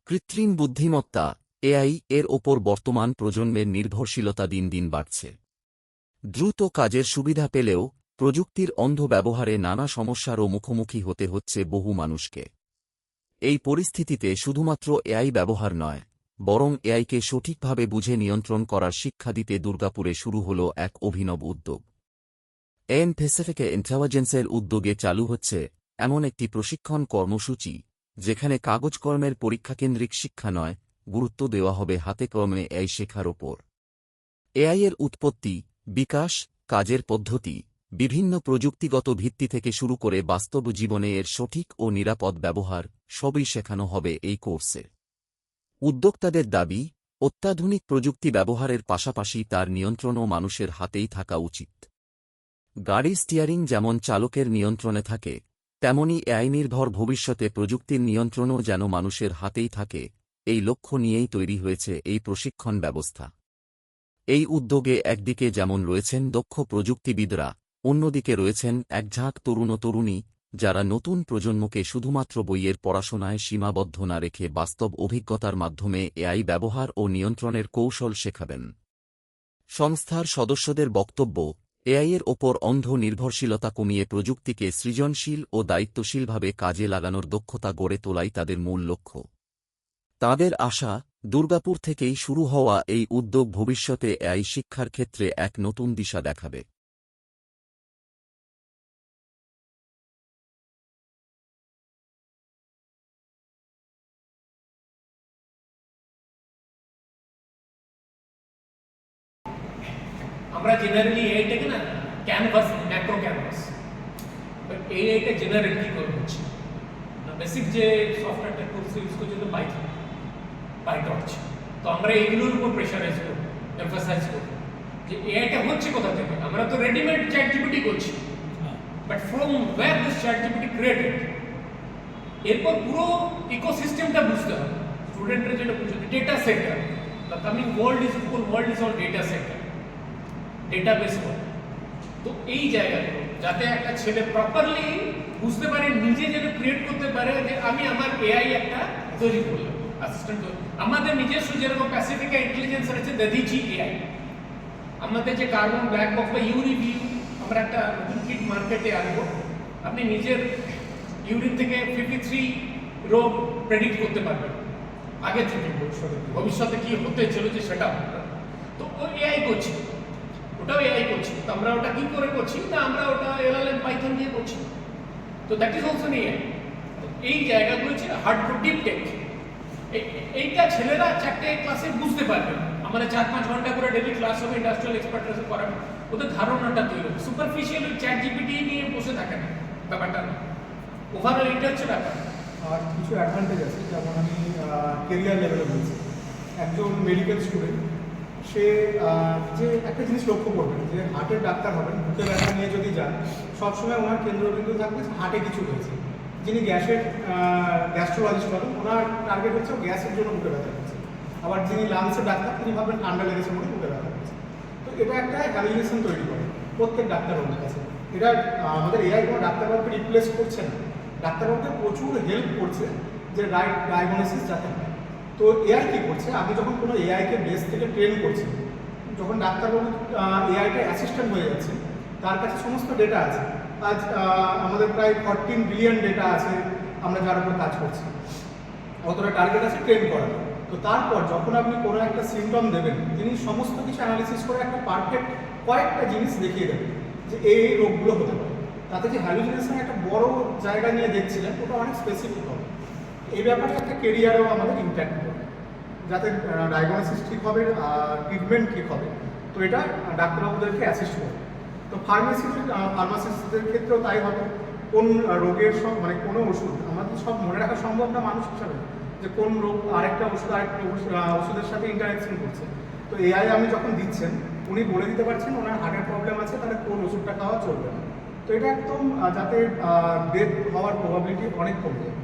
কৃত্রিম বুদ্ধিমত্তা এআই এর ওপর বর্তমান প্রজন্মের নির্ভরশীলতা দিন দিন বাড়ছে। দ্রুত কাজের সুবিধা পেলেও প্রযুক্তির অন্ধ ব্যবহারে নানা সমস্যারও মুখোমুখি হতে হচ্ছে বহু মানুষকে। এই পরিস্থিতিতে শুধুমাত্র এআই ব্যবহার নয়, বরং এআইকে সঠিকভাবে বুঝে নিয়ন্ত্রণ করার শিক্ষা দিতে দুর্গাপুরে শুরু হল এক অভিনব উদ্যোগ। এন প্যাসিফিকে ইন্টেলিজেন্সের উদ্যোগে চালু হচ্ছে এমন একটি প্রশিক্ষণ কর্মসূচি, যেখানে কাগজকর্মের পরীক্ষাকেন্দ্রিক শিক্ষা নয়, গুরুত্ব দেওয়া হবে হাতে কলমে এআই শেখার ওপর। এআই এর উৎপত্তি, বিকাশ, কাজের পদ্ধতি, বিভিন্ন প্রযুক্তিগত ভিত্তি থেকে শুরু করে বাস্তব জীবনে এর সঠিক ও নিরাপদ ব্যবহার সবই শেখানো হবে এই কোর্সে। উদ্যোক্তাদের দাবি, অত্যাধুনিক প্রযুক্তি ব্যবহারের পাশাপাশি তার নিয়ন্ত্রণও মানুষের হাতেই থাকা উচিত। গাড়ির স্টিয়ারিং যেমন চালকের নিয়ন্ত্রণে থাকে, তেমনি এআই নির্ভর ভবিষ্যতে প্রযুক্তির নিয়ন্ত্রণও যেন মানুষের হাতেই থাকে, এই লক্ষ্য নিয়েই তৈরি হয়েছে এই প্রশিক্ষণ ব্যবস্থা। এই উদ্যোগে একদিকে যেমন রয়েছেন দক্ষ প্রযুক্তিবিদরা, অন্যদিকে রয়েছেন একঝাঁক তরুণ ও তরুণী, যারা নতুন প্রজন্মকে শুধুমাত্র বইয়ের পড়াশোনায় সীমাবদ্ধ না রেখে বাস্তব অভিজ্ঞতার মাধ্যমে এআই ব্যবহার ও নিয়ন্ত্রণের কৌশল শেখাবেন। সংস্থার সদস্যদের বক্তব্য, এআইয়ের ওপর অন্ধ নির্ভরশীলতা কমিয়ে প্রযুক্তিকে সৃজনশীল ও দায়িত্বশীলভাবে কাজে লাগানোর দক্ষতা গড়ে তোলাই তাদের মূল লক্ষ্য। তাঁদের আশা, দুর্গাপুর থেকেই শুরু হওয়া এই উদ্যোগ ভবিষ্যতে এআই শিক্ষার ক্ষেত্রে এক নতুন দিশা দেখাবে। আমরা জেনারেলি এআইটাকে না ক্যানভাস, ম্যাক্রো ক্যানভাস, বাট এআইটা জেনারেল কি করে হচ্ছে না, বেসিক যে সফটওয়্যারটা টুলস ইউজ করছে তো পাইটর্চ, তো আমরা এইগুলোর উপর প্রেশারাইজ করব, এমফাসাইজ করব যে এআইটা হচ্ছে কোথা থেকে। আমরা তো রেডিমেড চ্যাট জিপিটি করছি, but from where this ChatGPT created, এরপর পুরো ইকোসিস্টেমটা বুঝতে হবে। স্টুডেন্টরা যেটা বুঝছে data center, the coming world is on data center, database করে। তো এই জায়গাগুলো যাতে একটা ছেলে প্রপারলি বুঝতে পারে, নিজে যেন ক্রিয়েট করতে পারে যে আমি আমার এআই একটা তৈরি করলাম, অ্যাসিস্ট্যান্ট তৈরি। আমাদের নিজস্ব যেরকম প্যাসিফিকা ইন্টেলিজেন্স আছে, দধিচি এআই, আমাদের যে কার্বন ব্ল্যাক বক্স বা ইউরিভিউ, আমরা একটা নতুন কিট মার্কেটে আনবো। আপনি নিজের ইউরিন থেকে 53 রোগ প্রেডিক্ট করতে পারবেন আগে থেকে, ভবিষ্যতে কি হতে চলেছে সেটা। তো ও এআই করছে, ওটাও এআই করছি। তো আমরা ওটা কি করে করছি না, আমরা ওটা এলএলএম পাইথন দিয়ে করছি। তো দ্যাট ইজ অলসো এআই। এই জায়গাগুলো হচ্ছে হার্ড টু ডিপ টেক। এইটা ছেলেরা 4টে ক্লাসে বুঝতে পারবে। আমাদের 4-5 ঘন্টা করে ডেলি ক্লাস হবে, ইন্ডাস্ট্রিয়াল এক্সপার্টরা করাবে, ওদের ধারণাটা তৈরি হবে। সুপারফিশিয়াল ওই চ্যাট জিপিটি নিয়ে বসে থাকে না, ব্যাপারটা না। ওভারঅল এটা হচ্ছে ব্যাপার। আর কিছু অ্যাডভান্টেজ আছে, যেমন আমি কেরিয়ার লেভেলে বলছি। একজন মেডিকেল স্টুডেন্ট, সে যে একটা জিনিস লক্ষ্য করবেন যে হার্টের ডাক্তার হবেন, বুকে ব্যথা নিয়ে যদি যান, সবসময় ওনার কেন্দ্রবিন্দু থাকবে হার্টে কিছু হয়েছে। যিনি গ্যাস্ট্রোলজিস্ট হবেন, ওনার টার্গেট হচ্ছে গ্যাসের জন্য বুকে ব্যথা হচ্ছে। আবার যিনি লাংসের ডাক্তার, তিনি ভাববেন ঠান্ডা লেগেছে বলে বুকে ব্যথা হচ্ছে। তো এটা একটা হ্যালুসিনেশন তৈরি করে প্রত্যেক ডাক্তারবাবুর কাছে। এটা আমাদের এআই কোনো ডাক্তারবাবুকে রিপ্লেস করছে না, ডাক্তারবাবুকে প্রচুর হেল্প করছে যে রাইট ডায়াগনোসিস যাতে হয়। তো এআই কী করছে, আপনি যখন কোনো এআইকে বেস থেকে ট্রেন করছেন, যখন ডাক্তারবাবু এআইটা অ্যাসিস্ট্যান্ট হয়ে যাচ্ছে, তার কাছে সমস্ত ডেটা আছে। আজ আমাদের প্রায় 14 বিলিয়ন ডেটা আছে আমরা যার উপর কাজ করছি, অতটা টার্গেট আছে ট্রেন করার। তো তারপর যখন আপনি কোনো একটা সিমটম দেবেন, তিনি সমস্ত কিছু অ্যানালিসিস করে একটা পারফেক্ট কয়েকটা জিনিস দেখিয়ে দেবেন যে এই রোগগুলো হতে পারে। তাতে যে হ্যালুসিনেশন একটা বড় জায়গা নিয়ে দেখছিলেন, ওটা অনেক স্পেসিফিক হবে। এই ব্যাপারটা একটা কেরিয়ারেও আমাদের ইম্প্যাক্ট করবে, যাতে ডায়াগনোসিস ঠিক হবে আর ট্রিটমেন্ট ঠিক হবে। তো এটা ডাক্তারবাবুদেরকে অ্যাসিস্ট করবে। তো ফার্মাসিস্টদের ক্ষেত্রেও তাই হবে। কোন রোগের মানে কোনো ওষুধ আমাদের সব মনে রাখা সম্ভব না মানুষ হিসাবে, যে কোন রোগ আরেকটা ওষুধের সাথে ইন্টারাকশন করছে। তো এআই আমি যখন দিচ্ছেন, উনি বলে দিতে পারছেন ওনার হার্টের প্রবলেম আছে, তাহলে কোন ওষুধটা খাওয়া চলবে না। তো এটা একদম যাতে ডেথ হওয়ার প্রবাবিলিটি অনেক কমে যায়।